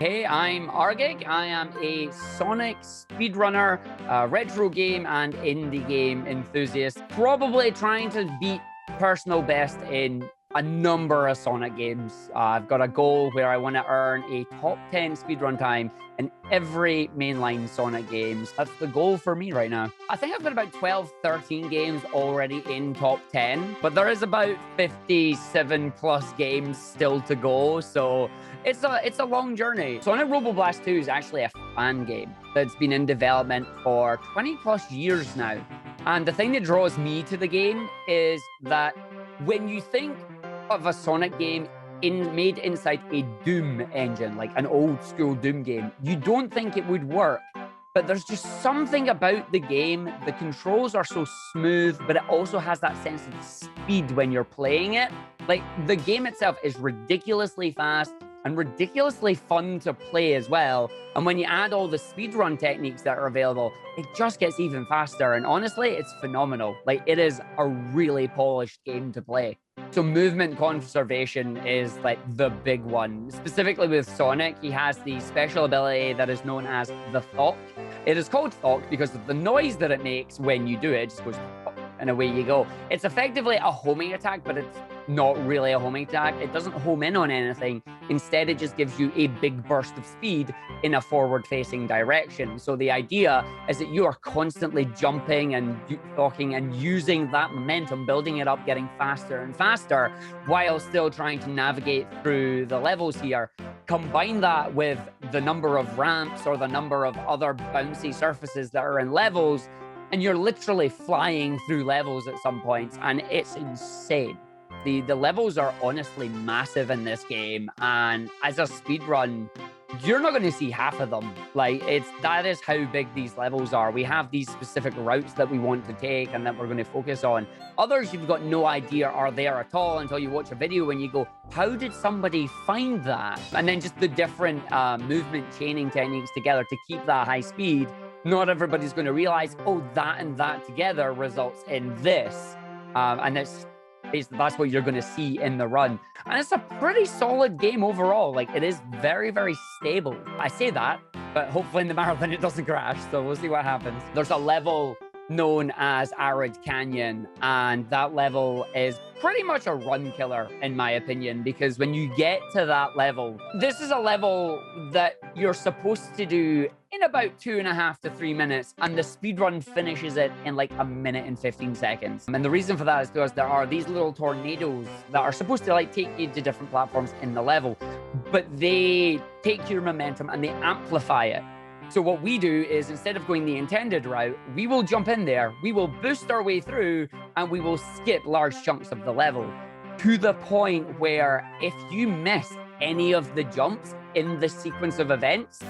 Hey, I'm Argig. I am a Sonic speedrunner, retro game and indie game enthusiast, probably trying to beat personal best in a number of Sonic games. I've got a goal where I want to earn a top 10 speedrun time in every mainline Sonic games. That's the goal for me right now. I think I've got about 12, 13 games already in top 10, but there is about 57 plus games still to go. So it's a long journey. Sonic Robo Blast 2 is actually a fan game that's been in development for 20 plus years now. And the thing that draws me to the game is that when you think of a Sonic game made inside a Doom engine, like an old school Doom game, you don't think it would work. But there's just something about the game. The controls are so smooth, but it also has that sense of speed when you're playing it. Like, the game itself is ridiculously fast and ridiculously fun to play as well. And when you add all the speedrun techniques that are available, it just gets even faster. And honestly, it's phenomenal. Like, it is a really polished game to play. So movement conservation is like the big one. Specifically with Sonic, he has the special ability that is known as the Thok. It is called Thok because of the noise that it makes when you do it. It just goes Thok, and away you go. It's effectively a homing attack, but it's not really a homing attack. It doesn't home in on anything. Instead, it just gives you a big burst of speed in a forward-facing direction. So the idea is that you are constantly jumping and talking and using that momentum, building it up, getting faster and faster, while still trying to navigate through the levels here. Combine that with the number of ramps or the number of other bouncy surfaces that are in levels, and you're literally flying through levels at some points, and it's insane. The levels are honestly massive in this game, and as a speedrun, you're not going to see half of them. Like, that is how big these levels are. We have these specific routes that we want to take and that we're going to focus on. Others you've got no idea are there at all until you watch a video and you go, how did somebody find that? And then just the different movement chaining techniques together to keep that high speed. Not everybody's going to realize, oh, that and that together results in this. And that's what you're going to see in the run. And it's a pretty solid game overall. Like, it is very, very stable. I say that, but hopefully in the marathon it doesn't crash. So we'll see what happens. There's a level known as Arid Canyon, and that level is pretty much a run killer, in my opinion, because when you get to that level, this is a level that you're supposed to do in about 2.5 to 3 minutes, and the speedrun finishes it in like a minute and 15 seconds. And the reason for that is because there are these little tornadoes that are supposed to like take you to different platforms in the level, but they take your momentum and they amplify it. So what we do is, instead of going the intended route, we will jump in there, we will boost our way through, and we will skip large chunks of the level, to the point where if you miss any of the jumps in the sequence of events,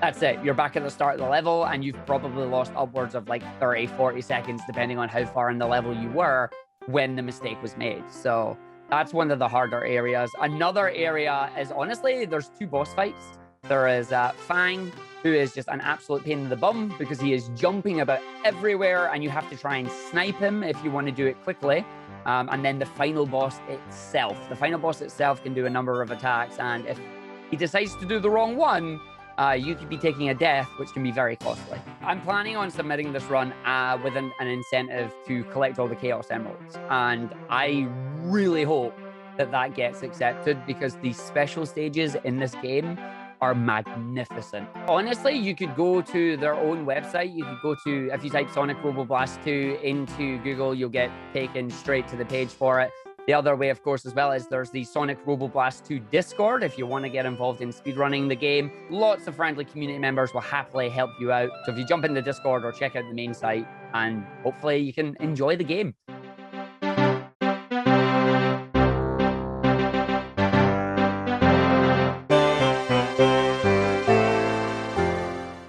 that's it. You're back at the start of the level, and you've probably lost upwards of like 30, 40 seconds, depending on how far in the level you were when the mistake was made. So that's one of the harder areas. Another area is, honestly, there's 2 boss fights. There is Fang, who is just an absolute pain in the bum because he is jumping about everywhere, and you have to try and snipe him if you want to do it quickly. And then the final boss itself. The final boss itself can do a number of attacks, and if he decides to do the wrong one, you could be taking a death, which can be very costly. I'm planning on submitting this run with an incentive to collect all the Chaos Emeralds, and I really hope that that gets accepted, because the special stages in this game are magnificent. Honestly, you could go to their own website. You could go to, if you type Sonic Robo Blast 2 into Google, you'll get taken straight to the page for it. The other way, of course, as well, is there's the Sonic Robo Blast 2 Discord if you want to get involved in speedrunning the game. Lots of friendly community members will happily help you out. So if you jump in the Discord or check out the main site, and hopefully you can enjoy the game.